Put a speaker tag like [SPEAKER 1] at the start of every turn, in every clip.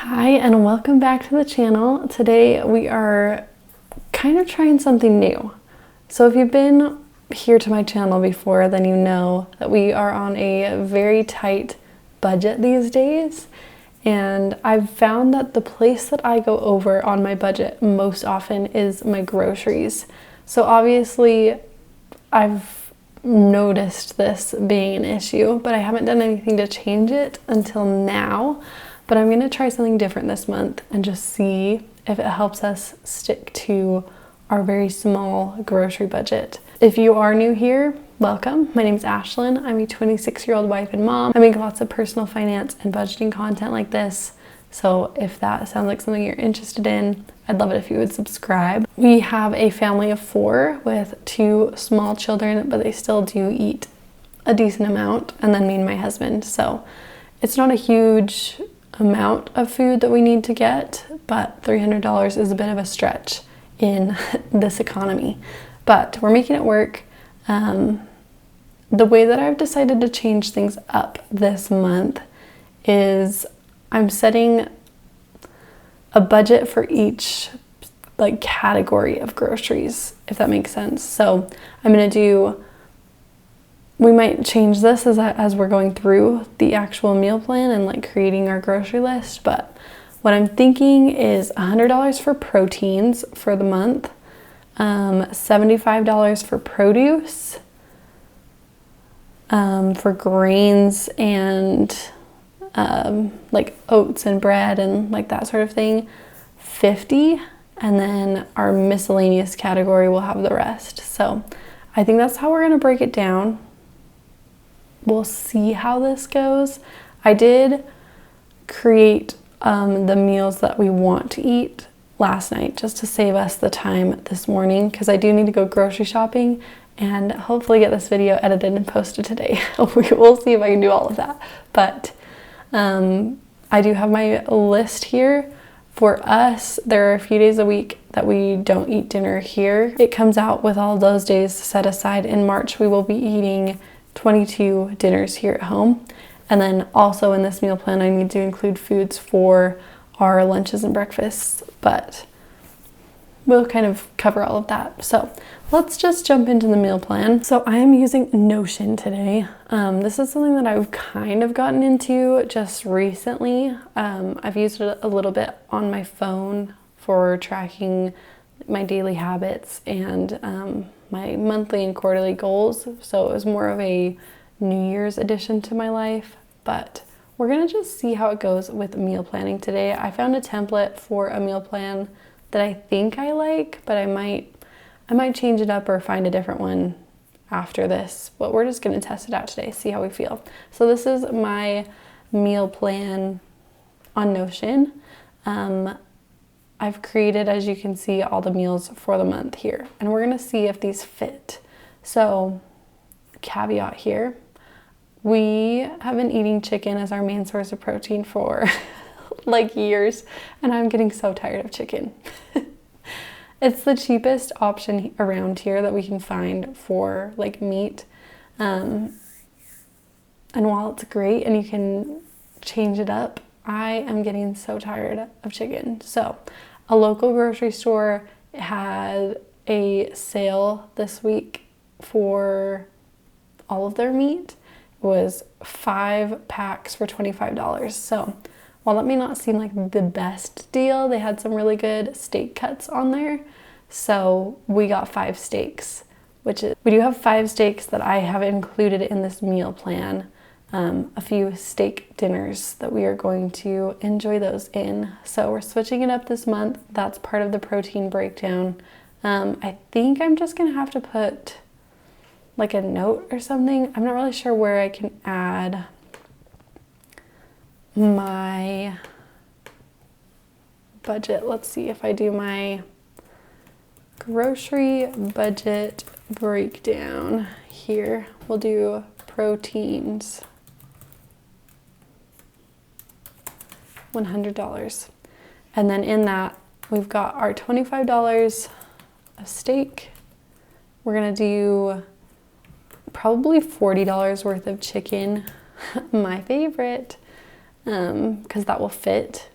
[SPEAKER 1] Hi and welcome back to the channel. Today we are kind of trying something new. So if you've been here to my channel before, then you know that we are on a very tight budget these days. And I've found that the place that I go over on my budget most often is my groceries. So obviously I've noticed this being an issue, but I haven't done anything to change it until now. But I'm gonna try something different this month and just see if it helps us stick to our very small grocery budget. If you are new here, welcome. My name is Ashlyn. I'm a 26-year-old wife and mom. I make lots of personal finance and budgeting content like this. So if that sounds like something you're interested in, I'd love it if you would subscribe. We have a family of 4 with 2 small children, but they still do eat a decent amount, and then me and my husband. So it's not a huge amount of food that we need to get, but $300 is a bit of a stretch in this economy, but we're making it work. The way that I've decided to change things up this month is I'm setting a budget for each category of groceries, if that makes sense. So we might change this as we're going through the actual meal plan and creating our grocery list. But what I'm thinking is $100 for proteins for the month, $75 for produce, for grains and oats and bread and that sort of thing, 50, and then our miscellaneous category will have the rest. So I think that's how we're gonna break it down. We'll see how this goes. I did create the meals that we want to eat last night just to save us the time this morning, because I do need to go grocery shopping and hopefully get this video edited and posted today. We'll see if I can do all of that. But I do have my list here. For us, there are a few days a week that we don't eat dinner here. It comes out with all those days set aside. In March, we will be eating 22 dinners here at home. And then also in this meal plan, I need to include foods for our lunches and breakfasts, but we'll kind of cover all of that. So let's just jump into the meal plan. So I am using Notion today. This is something that I've kind of gotten into just recently. I've used it a little bit on my phone for tracking my daily habits and my monthly and quarterly goals. So it was more of a New Year's addition to my life, but we're gonna just see how it goes with meal planning today. I found a template for a meal plan that I think I like, but I might change it up or find a different one after this, but we're just gonna test it out today, see how we feel. So this is my meal plan on Notion. I've created, as you can see, all the meals for the month here, and we're gonna see if these fit. So caveat here, we have been eating chicken as our main source of protein for years, and I'm getting so tired of chicken. It's the cheapest option around here that we can find for meat. And while it's great and you can change it up, I am getting so tired of chicken. So a local grocery store had a sale this week for all of their meat. It was 5 packs for $25. So while that may not seem like the best deal, they had some really good steak cuts on there. So we got 5 steaks, we do have 5 steaks that I have included in this meal plan. A few steak dinners that we are going to enjoy those in. So we're switching it up this month. That's part of the protein breakdown. I think I'm just gonna have to put a note or something. I'm not really sure where I can add my budget. Let's see if I do my grocery budget breakdown here. We'll do proteins, $100. And then in that, we've got our $25 of steak. We're gonna do probably $40 worth of chicken, my favorite, because that will fit.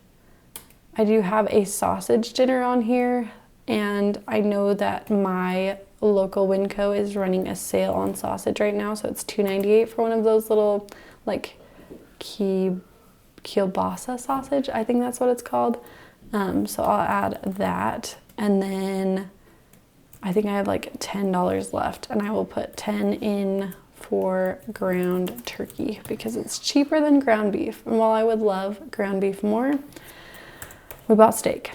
[SPEAKER 1] I do have a sausage dinner on here, and I know that my local Winco is running a sale on sausage right now, so it's $2.98 for one of those little like kielbasa sausage, I think that's what it's called. So I'll add that, and then I think I have like $10 left, and I will put 10 in for ground turkey because it's cheaper than ground beef. And while I would love ground beef more, we bought steak.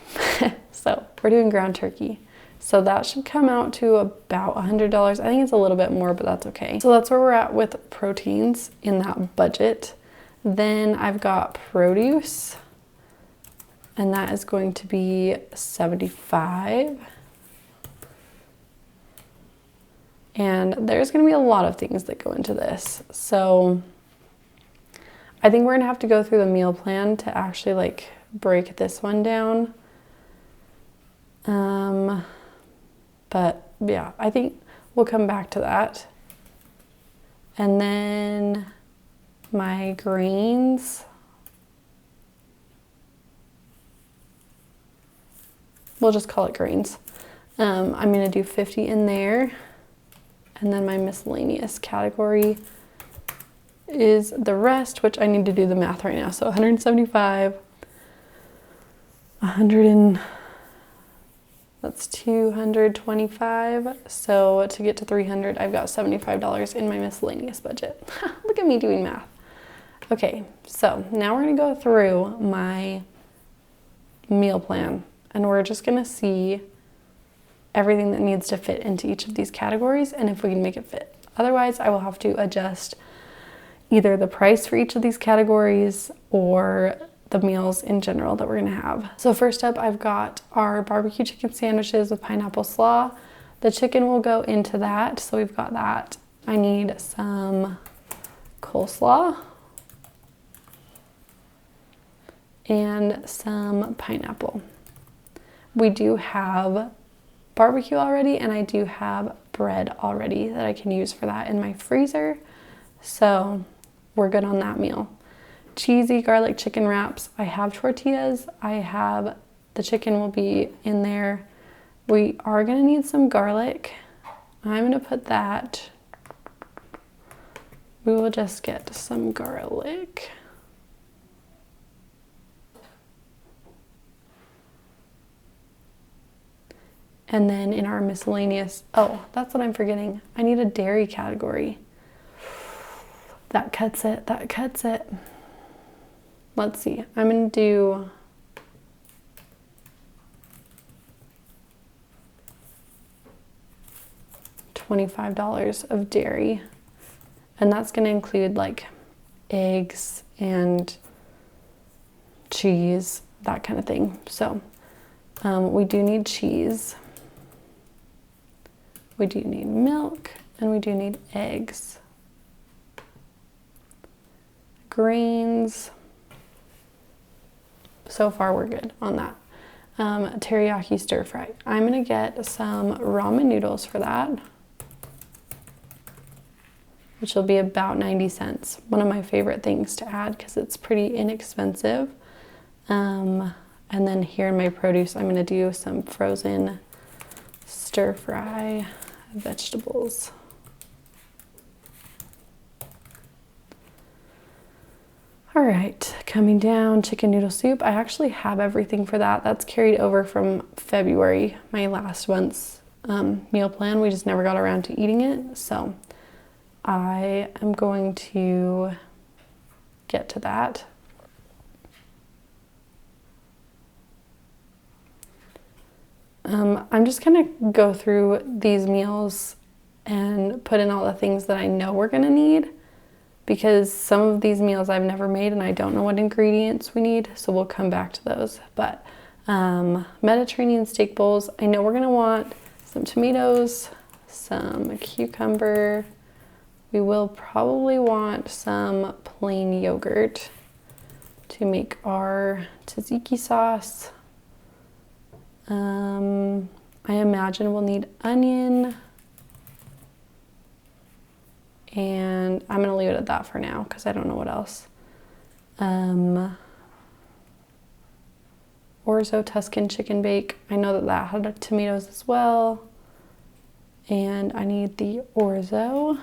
[SPEAKER 1] So we're doing ground turkey. So that should come out to about $100. I think it's a little bit more, but that's okay. So that's where we're at with proteins in that budget. Then I've got produce, and that is going to be $75. And there's going to be a lot of things that go into this. So I think we're going to have to go through the meal plan to actually like break this one down. But yeah, I think we'll come back to that. And then my grains, we'll just call it grains. I'm going to do 50 in there. And then my miscellaneous category is the rest, which I need to do the math right now. So 175, 100 and that's 225. So to get to 300, I've got $75 in my miscellaneous budget. Look at me doing math. Okay, so now we're gonna go through my meal plan, and we're just gonna see everything that needs to fit into each of these categories and if we can make it fit. Otherwise, I will have to adjust either the price for each of these categories or the meals in general that we're gonna have. So first up, I've got our barbecue chicken sandwiches with pineapple slaw. The chicken will go into that, so we've got that. I need some coleslaw and some pineapple. We do have barbecue already, and I do have bread already that I can use for that in my freezer. So we're good on that meal. Cheesy garlic chicken wraps. I have tortillas. I have the chicken will be in there. We are gonna need some garlic. I'm gonna put that. We will just get some garlic. And then in our miscellaneous, oh, that's what I'm forgetting. I need a dairy category. That cuts it, that cuts it. Let's see, I'm gonna do $25 of dairy. And that's gonna include like eggs and cheese, that kind of thing. So we do need cheese. We do need milk, and we do need eggs. Grains. So far we're good on that. Teriyaki stir fry. I'm gonna get some ramen noodles for that, which will be about 90 cents. One of my favorite things to add because it's pretty inexpensive. And then here in my produce, I'm gonna do some frozen stir fry vegetables. All right, coming down, chicken noodle soup. I actually have everything for that. That's carried over from February, my last month's meal plan. We just never got around to eating it. So I am going to get to that. I'm just gonna go through these meals and put in all the things that I know we're gonna need, because some of these meals I've never made and I don't know what ingredients we need, so we'll come back to those. But Mediterranean steak bowls, I know we're gonna want some tomatoes, some cucumber. We will probably want some plain yogurt to make our tzatziki sauce. I imagine we'll need onion, and I'm gonna leave it at that for now because I don't know what else. orzo Tuscan chicken bake. I know that that had tomatoes as well. And I need the orzo.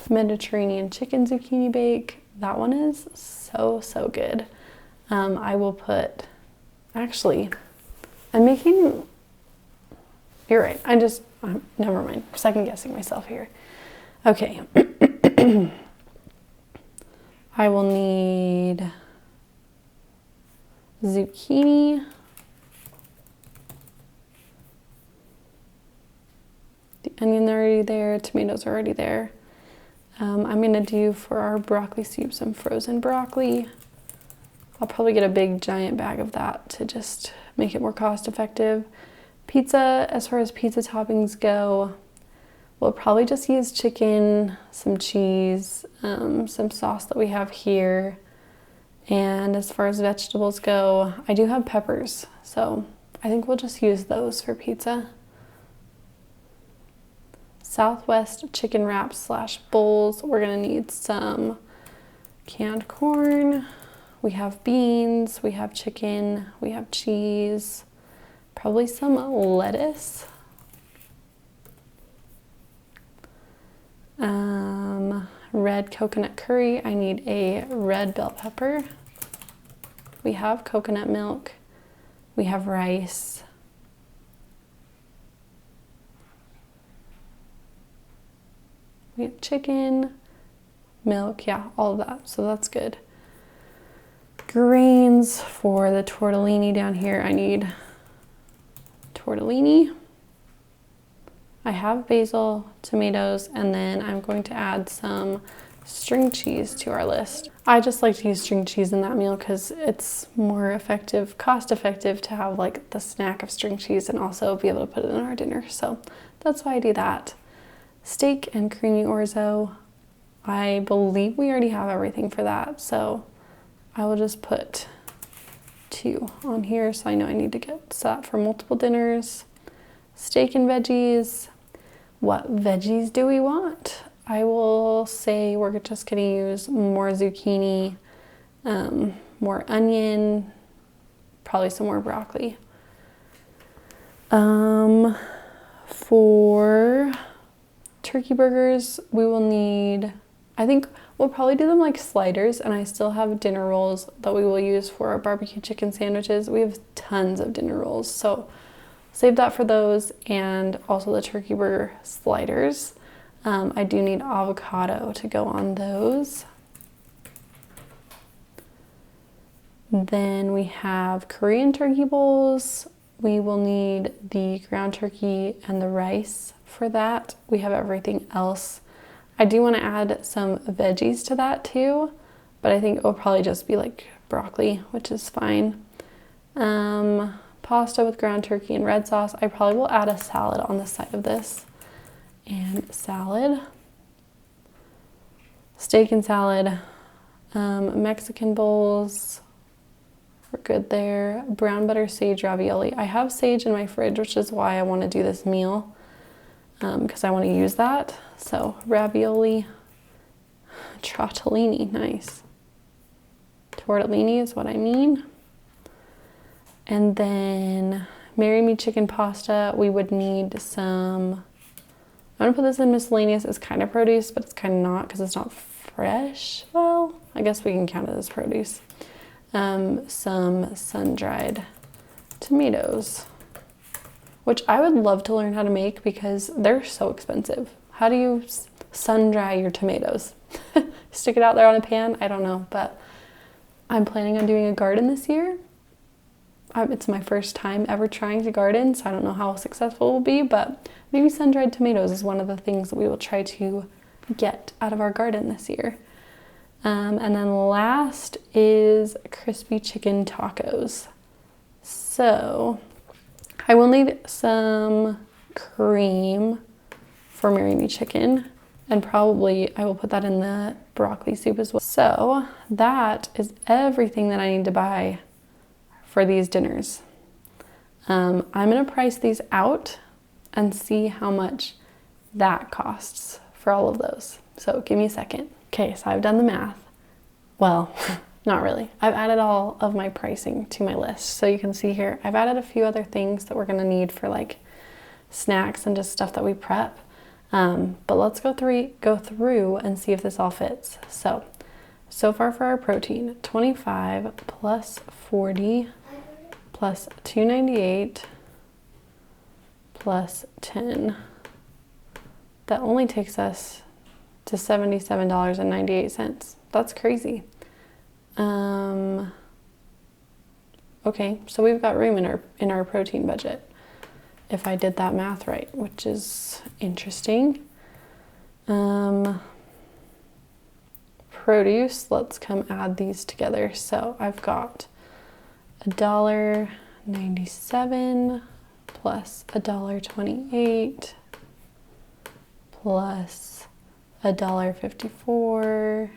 [SPEAKER 1] Mediterranean chicken zucchini bake. That one is so, so good. I will put, actually, I'm making, you're right. Never mind. Second guessing myself here. Okay. I will need zucchini. The onions are already there. Tomatoes are already there. I'm going to do for our broccoli soup some frozen broccoli. I'll probably get a big giant bag of that to just make it more cost effective. Pizza, as far as pizza toppings go, we'll probably just use chicken, some cheese, some sauce that we have here. And as far as vegetables go, I do have peppers, so I think we'll just use those for pizza. Southwest chicken wraps / bowls. We're gonna need some canned corn. We have beans, we have chicken, we have cheese, probably some lettuce. Red coconut curry. I need a red bell pepper. We have coconut milk. We have rice. We have chicken, milk, yeah, all of that. So that's good. Grains for the tortellini down here. I need tortellini. I have basil, tomatoes, and then I'm going to add some string cheese to our list. I just like to use string cheese in that meal because it's more effective, cost effective to have like the snack of string cheese and also be able to put it in our dinner. So that's why I do that. Steak and creamy orzo. I believe we already have everything for that, so I will just put 2 on here so I know I need to get set for multiple dinners. Steak and veggies. What veggies do we want? I will say we're just gonna use more zucchini, more onion, probably some more broccoli. For turkey burgers, we will need, I think we'll probably do them like sliders, and I still have dinner rolls that we will use for our barbecue chicken sandwiches. We have tons of dinner rolls, so save that for those, and also the turkey burger sliders. I do need avocado to go on those. Then we have Korean turkey bowls. We will need the ground turkey and the rice for that. We have everything else. I do want to add some veggies to that too, but I think it will probably just be like broccoli, which is fine. Pasta with ground turkey and red sauce. I probably will add a salad on the side of this. And salad. Steak and salad. Mexican bowls. We're good there. Brown butter sage ravioli. I have sage in my fridge, which is why I want to do this meal, because I want to use that. So ravioli. Trottellini, nice. Tortellini is what I mean. And then marry me chicken pasta. We would need some, I'm gonna put this in miscellaneous. It's kind of produce, but it's kind of not because it's not fresh. Well, I guess we can count it as produce. Some sun-dried tomatoes, which I would love to learn how to make because they're so expensive. How do you sun-dry your tomatoes? Stick it out there on a pan? I don't know, but I'm planning on doing a garden this year. It's my first time ever trying to garden, so I don't know how successful it will be, but maybe sun-dried tomatoes is one of the things that we will try to get out of our garden this year. And then last is crispy chicken tacos. So I will need some cream for marry me chicken, and probably I will put that in the broccoli soup as well. So that is everything that I need to buy for these dinners. I'm gonna price these out and see how much that costs for all of those. So give me a second. Okay, so I've done the math. well, not really. I've added all of my pricing to my list. So you can see here, I've added a few other things that we're gonna need for like snacks and just stuff that we prep. But let's go through and see if this all fits. So far for our protein, 25 plus 40 plus 298 plus 10. That only takes us to $77.98. That's crazy. Okay, so we've got room in our protein budget, if I did that math right, which is interesting. Produce, let's come add these together. So I've got $1.97 plus $1.28 plus $1.54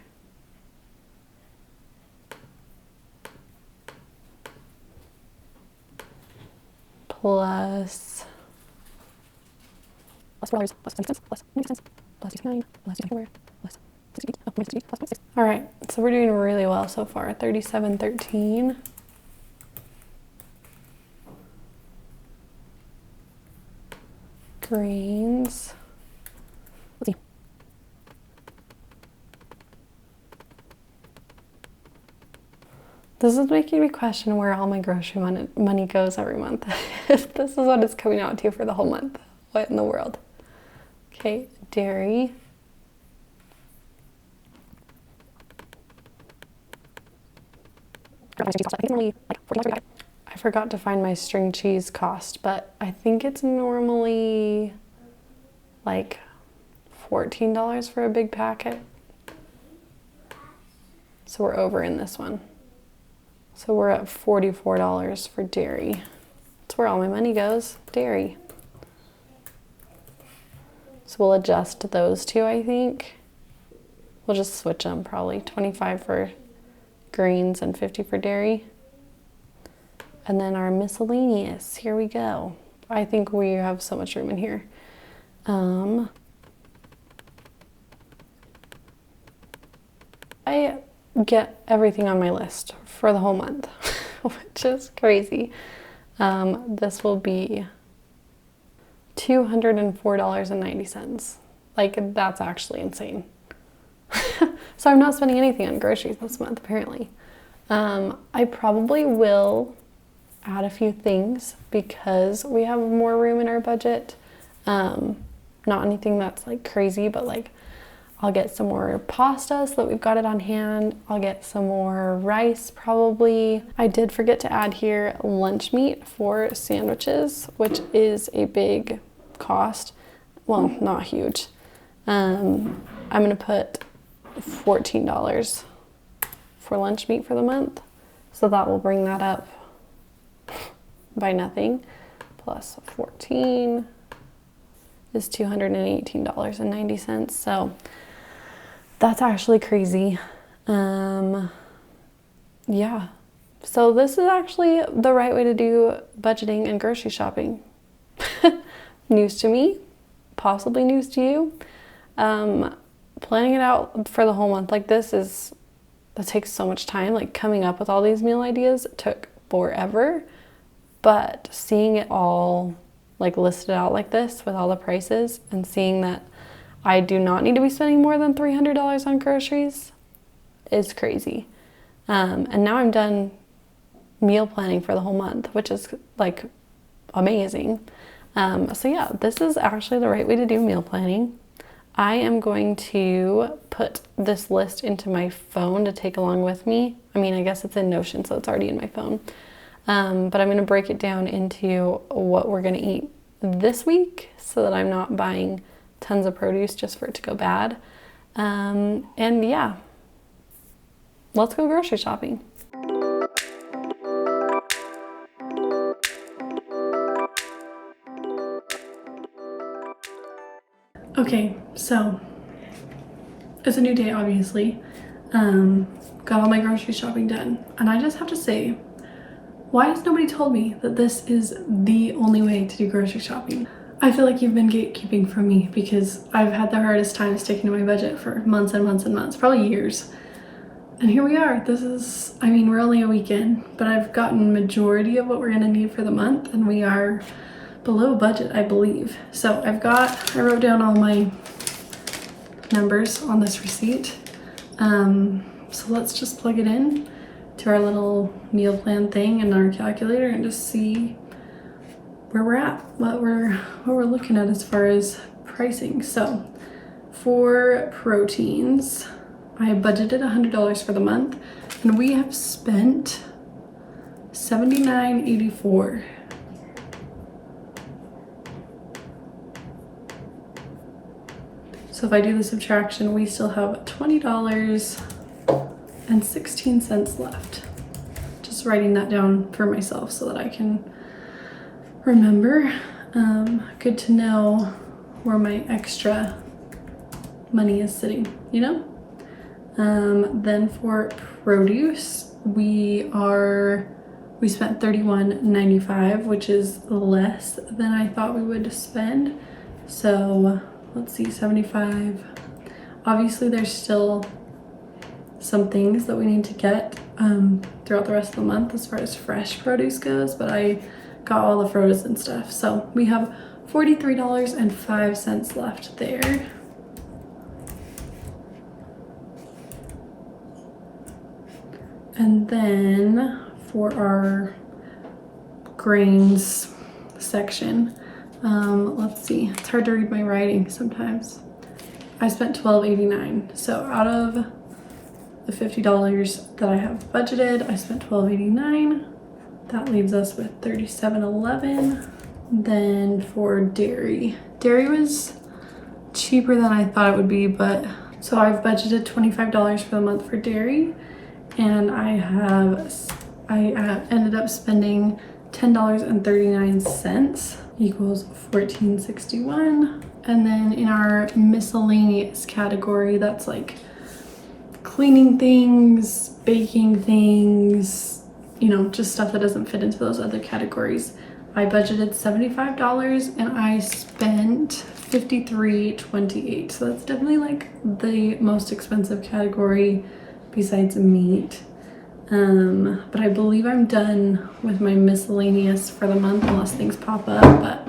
[SPEAKER 1] plus $4 plus 20 cents plus 90 cents plus 9 plus 24 plus 68 plus 6. All right, so we're doing really well so far. 37.13. Grains. Let's see. This is making me question where all my grocery money goes every month. This is what it's coming out to for the whole month. What in the world? Okay, dairy. I forgot to find my string cheese cost, but I think it's normally like $14 for a big packet. So we're over in this one. So we're at $44 for dairy. That's where all my money goes, dairy. So we'll adjust those two, I think. We'll just switch them probably. 25 for greens and 50 for dairy. And then our miscellaneous, here we go. I think we have so much room in here. I get everything on my list for the whole month, which is crazy. This will be $204.90. Like, that's actually insane. So I'm not spending anything on groceries this month, apparently. I probably will add a few things because we have more room in our budget. Not anything that's like crazy, but like I'll get some more pasta so that we've got it on hand. I'll get some more rice probably. I did forget to add here lunch meat for sandwiches, which is a big cost. Well, not huge. I'm gonna put $14 for lunch meat for the month. So that will bring that up by nothing. Plus 14 is $218.90. So that's actually crazy. Yeah. So this is actually the right way to do budgeting and grocery shopping. News to me, possibly news to you. Planning it out for the whole month like this that takes so much time. Like coming up with all these meal ideas took forever, but seeing it all like listed out like this with all the prices and seeing that I do not need to be spending more than $300 on groceries is crazy. And now I'm done meal planning for the whole month, which is like amazing. So yeah, this is actually the right way to do meal planning. I am going to put this list into my phone to take along with me. I mean, I guess it's in Notion, so it's already in my phone. But I'm going to break it down into what we're going to eat this week so that I'm not buying tons of produce just for it to go bad. And yeah, let's go grocery shopping. Okay, so it's a new day, obviously. Got all my grocery shopping done. And I just have to say, why has nobody told me that this is the only way to do grocery shopping? I feel like you've been gatekeeping from me because I've had the hardest time sticking to my budget for months and months and months, probably years. And here we are. This is, I mean, we're only a week in, but I've gotten majority of what we're gonna need for the month, and we are below budget, I believe. So I wrote down all my numbers on this receipt. So let's just plug it in to our little meal plan thing in our calculator and just see where we're at, what we're looking at as far as pricing. So for proteins, I budgeted $100 for the month, and we have spent $79.84. So if I do the subtraction, we still have $20.16 left. Just writing that down for myself so that I can remember. Good to know where my extra money is sitting, you know? Then for produce, we spent $31.95, which is less than I thought we would spend. So let's see, 75. Obviously there's still some things that we need to get throughout the rest of the month as far as fresh produce goes, but I got all the frozen stuff. So we have $43.05 left there. And then for our grains section, let's see, it's hard to read my writing sometimes. I spent $12.89. So out of the $50 that I have budgeted, I spent $12.89. That leaves us with $37.11. Then for dairy was cheaper than I thought it would be, but so I've budgeted $25 for the month for dairy, and I ended up spending $10.39 equals $14.61. And then in our miscellaneous category, that's like cleaning things, baking things, you know, just stuff that doesn't fit into those other categories. I budgeted $75 and I spent $53.28. So that's definitely like the most expensive category besides meat. But I believe I'm done with my miscellaneous for the month unless things pop up, but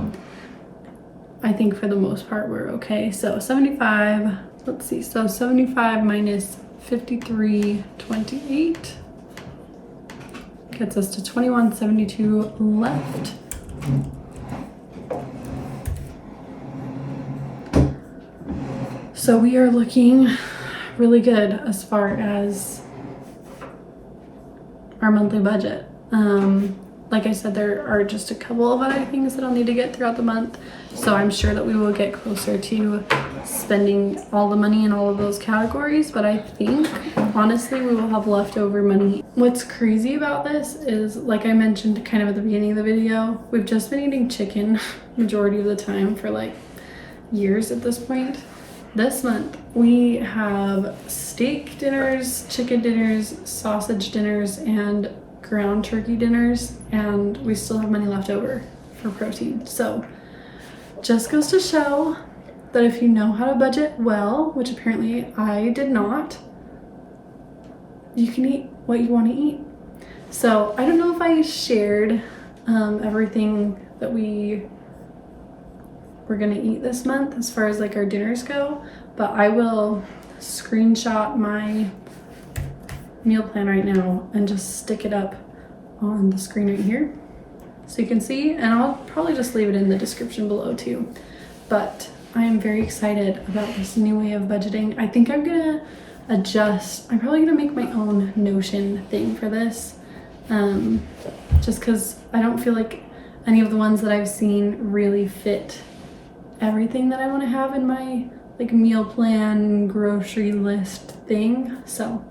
[SPEAKER 1] I think for the most part we're okay. So 75, let's see, so 75 minus 53.28 gets us to 21.72 left. So we are looking really good as far as our monthly budget. Like I said, there are just a couple of other things that I'll need to get throughout the month, so I'm sure that we will get closer to spending all the money in all of those categories, but I think honestly we will have leftover money. What's crazy about this is, like I mentioned kind of at the beginning of the video, we've just been eating chicken majority of the time for like years at this point. This month we have steak dinners, chicken dinners, sausage dinners, and ground turkey dinners, and we still have money left over for protein. So just goes to show that if you know how to budget well, which apparently I did not, you can eat what you want to eat. So I don't know if I shared everything that we're gonna eat this month as far as like our dinners go, but I will screenshot my meal plan right now and just stick it up on the screen right here so you can see, and I'll probably just leave it in the description below too. But I am very excited about this new way of budgeting. I think I'm gonna adjust. I'm probably gonna make my own Notion thing for this, just because I don't feel like any of the ones that I've seen really fit everything that I want to have in my like meal plan grocery list thing. So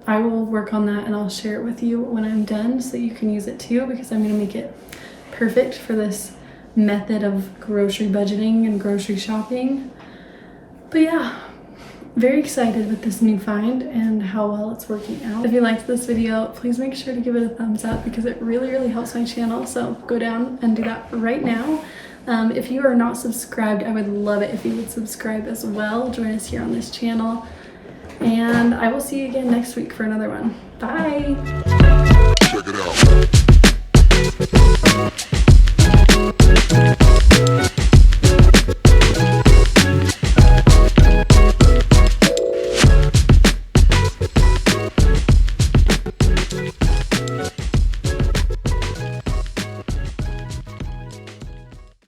[SPEAKER 1] I will work on that and I'll share it with you when I'm done so you can use it too, because I'm going to make it perfect for this method of grocery budgeting and grocery shopping. But yeah, very excited with this new find and how well it's working out. If you liked this video, please make sure to give it a thumbs up because it really helps my channel. So go down and do that right now. If you are not subscribed, I would love it if you would subscribe as well. Join us here on this channel. And I will see you again next week for another one. Bye.
[SPEAKER 2] Check it out.